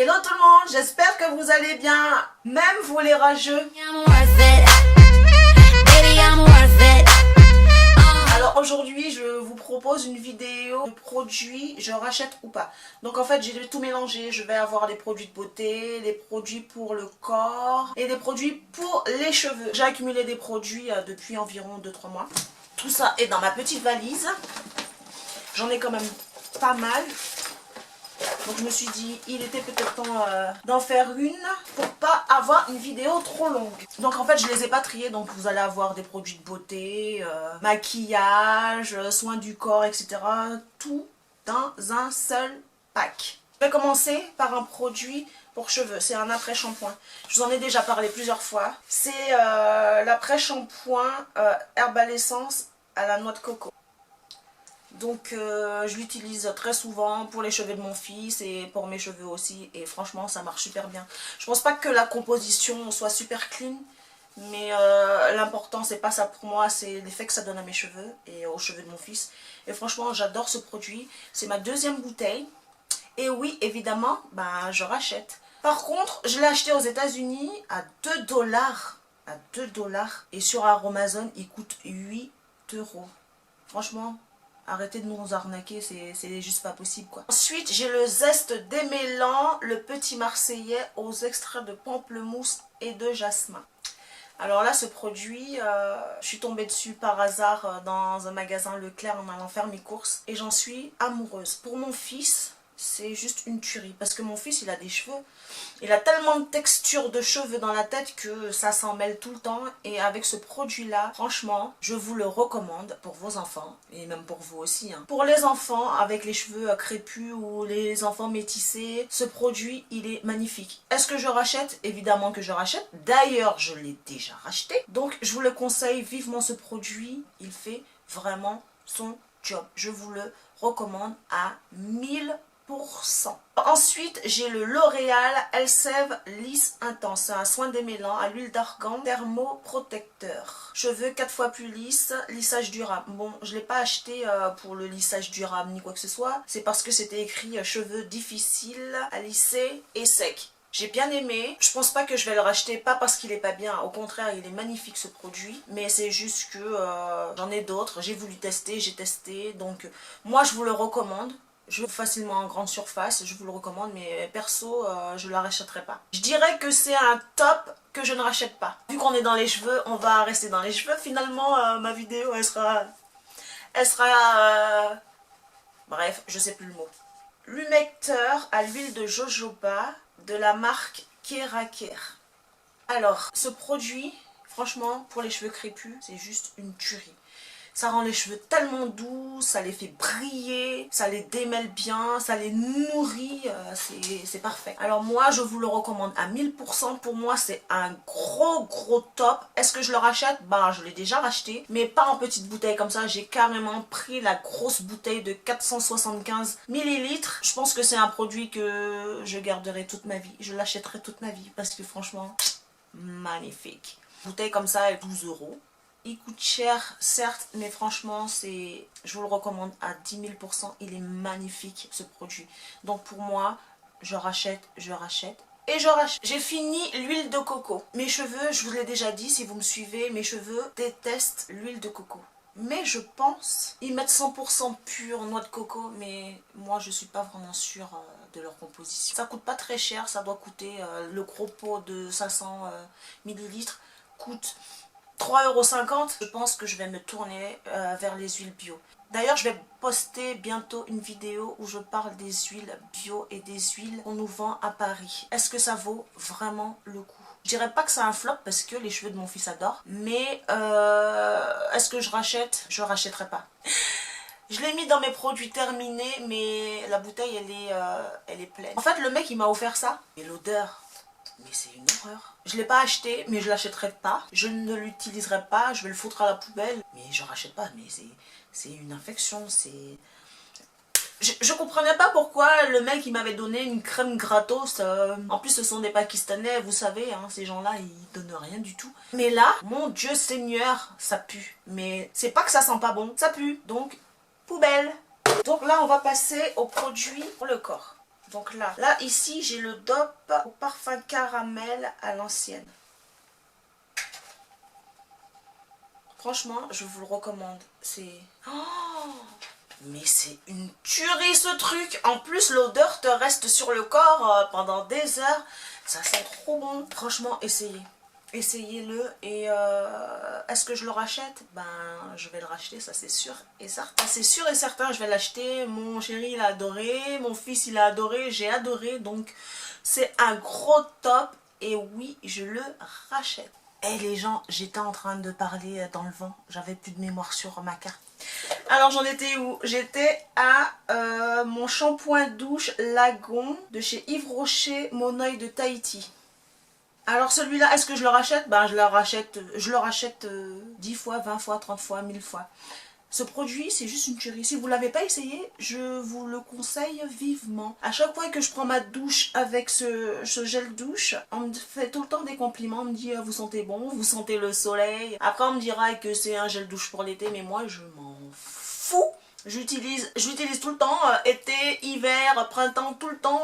Hello tout le monde, j'espère que vous allez bien, même vous les rageux. Alors aujourd'hui je vous propose une vidéo de produits, je rachète ou pas. Donc en fait j'ai tout mélangé, je vais avoir des produits de beauté, des produits pour le corps et des produits pour les cheveux. J'ai accumulé des produits depuis environ 2-3 mois. Tout ça est dans ma petite valise. J'en ai quand même pas mal. Donc je me suis dit, il était peut-être temps d'en faire une pour pas avoir une vidéo trop longue. Donc en fait je les ai pas triés, donc vous allez avoir des produits de beauté, maquillage, soins du corps, etc. Tout dans un seul pack. Je vais commencer par un produit pour cheveux, c'est un après-shampoing. Je vous en ai déjà parlé plusieurs fois. C'est l'après-shampoing Herbal Essence à la noix de coco. Donc je l'utilise très souvent pour les cheveux de mon fils et pour mes cheveux aussi. Et franchement ça marche super bien. Je pense pas que la composition soit super clean. Mais l'important c'est pas ça pour moi. C'est l'effet que ça donne à mes cheveux et aux cheveux de mon fils. Et franchement j'adore ce produit. C'est ma deuxième bouteille. Et oui évidemment bah, je rachète. Par contre je l'ai acheté aux États-Unis à 2 $. À 2 $. Et sur Amazon il coûte 8 €. Franchement... arrêtez de nous arnaquer, c'est juste pas possible quoi. Ensuite, j'ai le zeste démêlant, le petit marseillais aux extraits de pamplemousse et de jasmin. Alors là, ce produit, je suis tombée dessus par hasard dans un magasin Leclerc en allant faire mes courses. Et j'en suis amoureuse. Pour mon fils, c'est juste une tuerie. Parce que mon fils, il a des cheveux. Il a tellement de texture de cheveux dans la tête que ça s'en mêle tout le temps. Et avec ce produit-là, franchement, je vous le recommande pour vos enfants. Et même pour vous aussi. Hein. Pour les enfants avec les cheveux crépus ou les enfants métissés, ce produit, il est magnifique. Est-ce que je rachète? Évidemment que je rachète. D'ailleurs, je l'ai déjà racheté. Donc, je vous le conseille vivement ce produit. Il fait vraiment son job. Je vous le recommande à 1000%. Ensuite, j'ai le L'Oréal Elseve Lisse Intense. C'est un soin démêlant à l'huile d'argan thermoprotecteur. Cheveux 4 fois plus lisses, lissage durable. Bon, je ne l'ai pas acheté pour le lissage durable ni quoi que ce soit. C'est parce que c'était écrit cheveux difficiles à lisser et secs. J'ai bien aimé, je pense pas que je vais le racheter, pas parce qu'il est pas bien, au contraire il est magnifique ce produit, mais c'est juste que j'en ai d'autres, j'ai voulu tester, j'ai testé, donc moi je vous le recommande. Je le facilement en grande surface, je vous le recommande, mais perso, je ne la rachèterai pas. Je dirais que c'est un top que je ne rachète pas. Vu qu'on est dans les cheveux, on va rester dans les cheveux. Finalement, ma vidéo, elle sera bref, je sais plus le mot. L'humecteur à l'huile de jojoba de la marque Keraker. Alors, ce produit, franchement, pour les cheveux crépus, c'est juste une tuerie. Ça rend les cheveux tellement doux, ça les fait briller, ça les démêle bien, ça les nourrit, c'est parfait. Alors moi, je vous le recommande à 1000%. Pour moi, c'est un gros top. Est-ce que je le rachète? Bah, je l'ai déjà racheté, mais pas en petite bouteille comme ça. J'ai carrément pris la grosse bouteille de 475 ml. Je pense que c'est un produit que je garderai toute ma vie. Je l'achèterai toute ma vie parce que franchement, magnifique. Bouteille comme ça, elle est 12 €. Il coûte cher, certes, mais franchement, je vous le recommande à 10 000%. Il est magnifique, ce produit. Donc pour moi, je rachète et je rachète. J'ai fini l'huile de coco. Mes cheveux, je vous l'ai déjà dit, si vous me suivez, mes cheveux détestent l'huile de coco. Mais je pense, ils mettent 100% pur noix de coco, mais moi, je suis pas vraiment sûre de leur composition. Ça coûte pas très cher, ça doit coûter, le gros pot de 500 ml coûte 3,50 €. Je pense que je vais me tourner vers les huiles bio. D'ailleurs, je vais poster bientôt une vidéo où je parle des huiles bio et des huiles qu'on nous vend à Paris. Est-ce que ça vaut vraiment le coup? Je dirais pas que c'est un flop parce que les cheveux de mon fils adorent. Mais est-ce que je rachète? Je rachèterai pas. Je l'ai mis dans mes produits terminés, mais la bouteille, elle est pleine. En fait, le mec, il m'a offert ça. Et l'odeur... mais c'est une horreur. Je ne l'ai pas acheté, mais je l'achèterai pas. Je ne l'utiliserai pas, je vais le foutre à la poubelle. Mais je rachète pas, mais c'est une infection, c'est... Je comprenais pas pourquoi le mec il m'avait donné une crème gratos. En plus ce sont des Pakistanais, vous savez, hein, ces gens-là ils donnent rien du tout. Mais là, mon Dieu Seigneur, ça pue. Mais c'est pas que ça sent pas bon, ça pue. Donc, poubelle. Donc là on va passer aux produits pour le corps. Donc là ici j'ai le DOP au parfum caramel à l'ancienne. Franchement, je vous le recommande. C'est... Oh, mais c'est une tuerie ce truc. En plus, l'odeur te reste sur le corps pendant des heures. Ça sent trop bon. Franchement, essayez. Essayez-le. Et est-ce que je le rachète? Ben, je vais le racheter, ça c'est sûr et certain. C'est sûr et certain, je vais l'acheter. Mon chéri, il a adoré. Mon fils, il a adoré. J'ai adoré. Donc, c'est un gros top. Et oui, je le rachète. Eh les gens, j'étais en train de parler dans le vent, j'avais plus de mémoire sur ma carte. Alors j'en étais où? J'étais à mon shampoing douche Lagon de chez Yves Rocher, Mon Oeil de Tahiti. Alors celui-là, est-ce que je le rachète? Ben je le rachète 10 fois, 20 fois, 30 fois, 1000 fois. Ce produit, c'est juste une tuerie. Si vous ne l'avez pas essayé, je vous le conseille vivement. À chaque fois que je prends ma douche avec ce gel douche, on me fait tout le temps des compliments. On me dit, vous sentez bon, vous sentez le soleil. Après, on me dira que c'est un gel douche pour l'été, mais moi, je m'en fous. J'utilise tout le temps, été, hiver, printemps, tout le temps.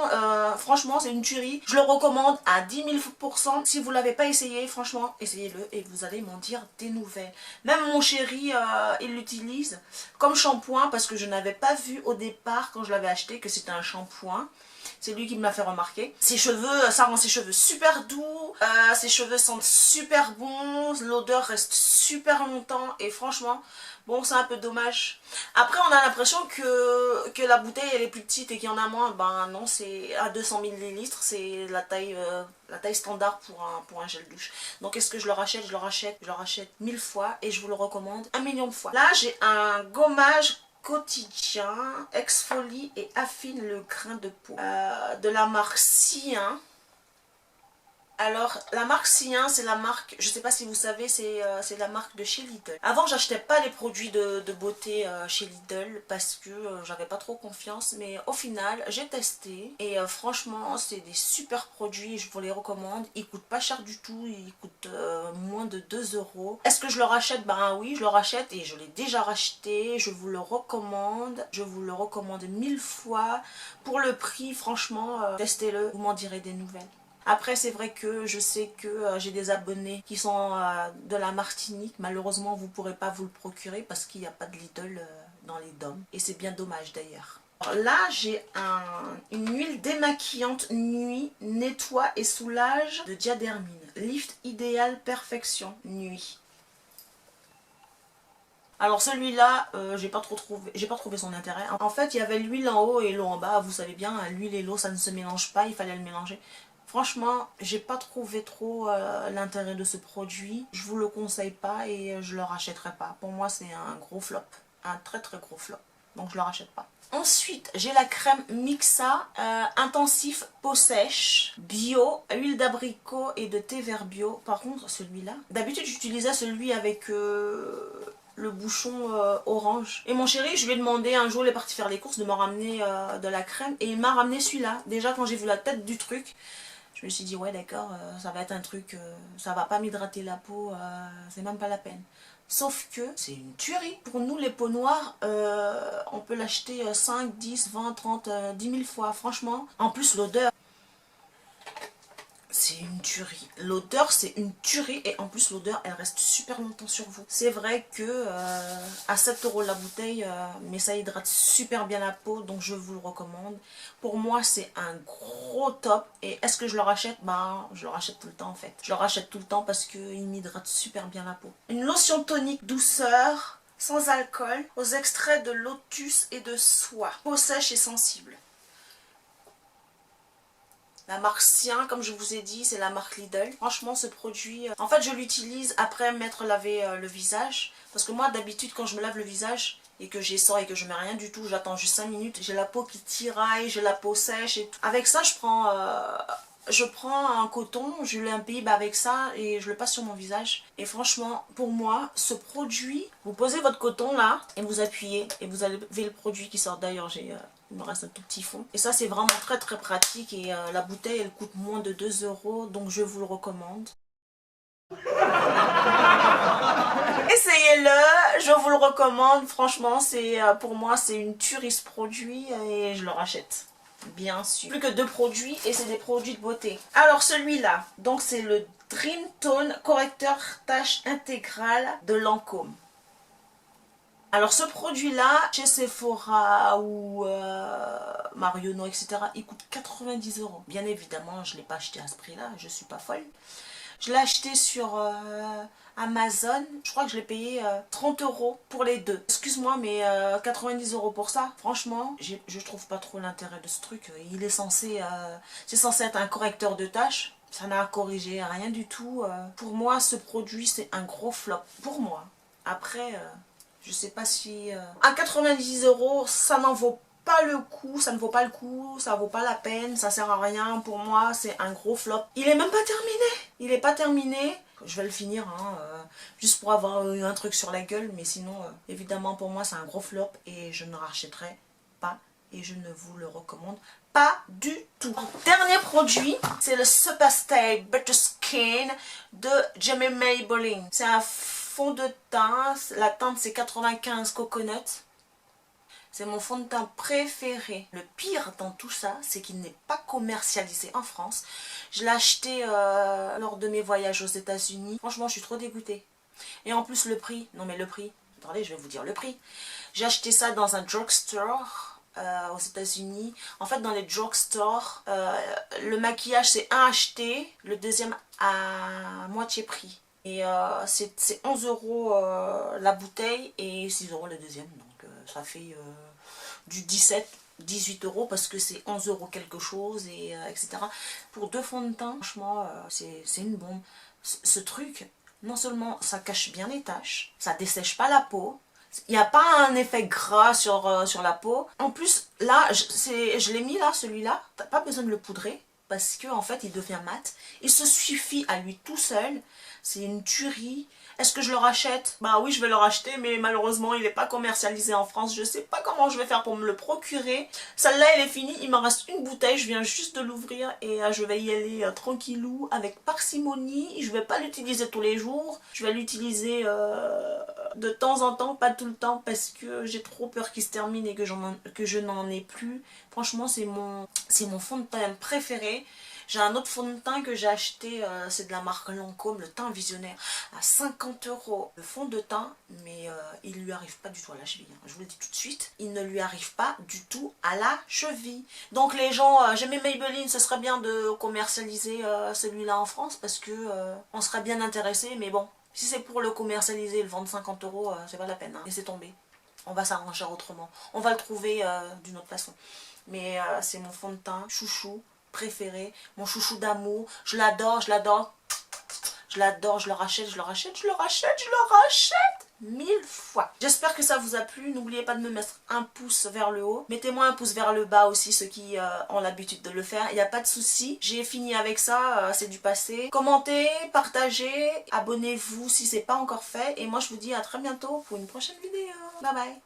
Franchement, c'est une tuerie. Je le recommande à 10 000%. Si vous ne l'avez pas essayé, franchement, essayez-le et vous allez m'en dire des nouvelles. Même mon chéri, il l'utilise comme shampoing parce que je n'avais pas vu au départ quand je l'avais acheté que c'était un shampoing. C'est lui qui me l'a fait remarquer. Ses cheveux, ça rend ses cheveux super doux. Ses cheveux sentent super bons. L'odeur reste super longtemps. Et franchement, bon, c'est un peu dommage. Après, on a l'impression que la bouteille, elle est plus petite et qu'il y en a moins. Ben non, c'est à 200 ml. C'est la taille standard pour un gel douche. Donc, est-ce que je le rachète? Je le rachète 1000 fois. Et je vous le recommande 1 million de fois. Là, j'ai un gommage quotidien, exfolie et affine le grain de peau de la marque Cien. Alors la marque Cien, c'est la marque, je sais pas si vous savez, c'est la marque de chez Lidl. Avant j'achetais pas les produits de beauté chez Lidl parce que j'avais pas trop confiance, mais au final j'ai testé et franchement c'est des super produits, je vous les recommande. Ils coûtent pas cher du tout, ils coûtent moins de 2 €. Est-ce que je le rachète? Ben oui, je le rachète et je l'ai déjà racheté, je vous le recommande 1000 fois. Pour le prix, franchement, testez-le, vous m'en direz des nouvelles. Après, c'est vrai que je sais que j'ai des abonnés qui sont de la Martinique. Malheureusement, vous ne pourrez pas vous le procurer parce qu'il n'y a pas de Lidl dans les DOM. Et c'est bien dommage d'ailleurs. Là, j'ai une huile démaquillante nuit, nettoie et soulage de Diadermine. Lift idéal perfection nuit. Alors celui-là, j'ai pas trouvé son intérêt. En fait, il y avait l'huile en haut et l'eau en bas. Vous savez bien, l'huile et l'eau, ça ne se mélange pas. Il fallait le mélanger. Franchement, j'ai pas trouvé trop l'intérêt de ce produit. Je vous le conseille pas et je le rachèterai pas. Pour moi, c'est un gros flop. Un très très gros flop. Donc je le rachète pas. Ensuite, j'ai la crème Mixa intensif peau sèche bio, huile d'abricot et de thé vert bio. Par contre, celui-là, d'habitude j'utilisais celui avec le bouchon orange. Et mon chéri, je lui ai demandé un jour, il est parti faire les courses, de me ramener de la crème. Et il m'a ramené celui-là. Déjà, quand j'ai vu la tête du truc, je me suis dit, ouais d'accord, ça va être un truc, ça va pas m'hydrater la peau, c'est même pas la peine. Sauf que c'est une tuerie. Pour nous, les peaux noires, on peut l'acheter 5, 10, 20, 30, 10 000 fois. Franchement, en plus l'odeur, c'est une tuerie. L'odeur, c'est une tuerie et en plus l'odeur, elle reste super longtemps sur vous. C'est vrai que à 7 € la bouteille, mais ça hydrate super bien la peau, donc je vous le recommande. Pour moi, c'est un gros top. Et est-ce que je le rachète? Ben, je le rachète tout le temps en fait. Je le rachète tout le temps parce qu'il m'hydrate super bien la peau. Une lotion tonique douceur, sans alcool, aux extraits de lotus et de soie. Peau sèche et sensible. La marque Cien, comme je vous ai dit, c'est la marque Lidl. Franchement, ce produit, en fait, je l'utilise après m'être lavé le visage. Parce que moi, d'habitude, quand je me lave le visage et que j'essoie et que je mets rien du tout, j'attends juste 5 minutes. J'ai la peau qui tiraille, j'ai la peau sèche et tout. Avec ça, je prends un coton, je l'imbibe avec ça et je le passe sur mon visage. Et franchement, pour moi, ce produit, vous posez votre coton là et vous appuyez et vous avez le produit qui sort. D'ailleurs, il me reste un tout petit fond. Et ça, c'est vraiment très très pratique et la bouteille, elle coûte moins de 2 €. Donc, je vous le recommande. Essayez-le, je vous le recommande. Franchement, pour moi, c'est une tuerie ce produit et je le rachète. bien sûr. Plus que 2 produits et c'est des produits de beauté. Alors celui-là, donc c'est le Dream Tone correcteur tache intégrale de Lancôme. Alors ce produit-là, chez Sephora ou Marionneau, etc., il coûte 90 €. Bien évidemment, je ne l'ai pas acheté à ce prix-là, je ne suis pas folle. Je l'ai acheté sur Amazon, je crois que je l'ai payé 30 € pour les deux. Excuse-moi, mais 90 € pour ça, franchement, je trouve pas trop l'intérêt de ce truc. Il est censé, c'est censé être un correcteur de tâches. Ça n'a à corriger, rien du tout. Pour moi, ce produit, c'est un gros flop. Pour moi. Après, je sais pas si... À 90 €, ça n'en vaut pas le coup, ça ne vaut pas le coup, ça vaut pas la peine, ça sert à rien. Pour moi, c'est un gros flop. Il est même pas terminé. Il est pas terminé. Je vais le finir, hein, juste pour avoir un truc sur la gueule. Mais sinon, évidemment, pour moi, c'est un gros flop et je ne le rachèterai pas. Et je ne vous le recommande pas du tout. Dernier produit, c'est le Super Stay Butter Skin de Jamie Maybelline. C'est un fond de teint, la teinte c'est 95 Coconut. C'est mon fond de teint préféré. Le pire dans tout ça, c'est qu'il n'est pas commercialisé en France. Je l'ai acheté lors de mes voyages aux États-Unis. Franchement, je suis trop dégoûtée. Et en plus, le prix. Non mais le prix. Attendez, je vais vous dire le prix. J'ai acheté ça dans un drugstore aux États-Unis. En fait, dans les drugstores, le maquillage c'est un acheté, le deuxième à moitié prix. Et c'est 11 € la bouteille et 6 € le deuxième. Donc ça fait du 18 € parce que c'est 11 € quelque chose, et etc. Pour 2 fonds de teint, franchement, c'est une bombe. Ce truc, non seulement ça cache bien les taches, ça dessèche pas la peau. Il n'y a pas un effet gras sur la peau. En plus, là, je l'ai mis là, celui-là. T'as pas besoin de le poudrer parce que en fait, il devient mat. Il se suffit à lui tout seul. C'est une tuerie. Est-ce que je le rachète? Bah oui, je vais le racheter, mais malheureusement, il n'est pas commercialisé en France. Je ne sais pas comment je vais faire pour me le procurer. Celle-là, elle est finie. Il m'en reste une bouteille. Je viens juste de l'ouvrir et je vais y aller tranquillou, avec parcimonie. Je ne vais pas l'utiliser tous les jours. Je vais l'utiliser de temps en temps, pas tout le temps, parce que j'ai trop peur qu'il se termine et que je n'en ai plus. Franchement, c'est mon fond de teint préféré. J'ai un autre fond de teint que j'ai acheté, c'est de la marque Lancôme, le teint visionnaire, à 50 € le fond de teint, mais il lui arrive pas du tout à la cheville, hein. Je vous le dis tout de suite, il ne lui arrive pas du tout à la cheville. Donc les gens, j'aimais Maybelline, ce serait bien de commercialiser celui-là en France, parce que on serait bien intéressé, mais bon, si c'est pour le commercialiser et le vendre 50 €, c'est pas la peine, hein. Laissez tomber. On va s'arranger autrement. On va le trouver d'une autre façon. Mais c'est mon fond de teint chouchou préféré, mon chouchou d'amour. Je l'adore, je l'adore. Je l'adore, je le rachète, je le rachète, je le rachète, je le rachète 1000 fois. J'espère que ça vous a plu. N'oubliez pas de me mettre un pouce vers le haut. Mettez-moi un pouce vers le bas aussi, ceux qui ont l'habitude de le faire. Il n'y a pas de souci. J'ai fini avec ça, c'est du passé. Commentez, partagez, abonnez-vous si ce n'est pas encore fait. Et moi, je vous dis à très bientôt pour une prochaine vidéo. Bye bye.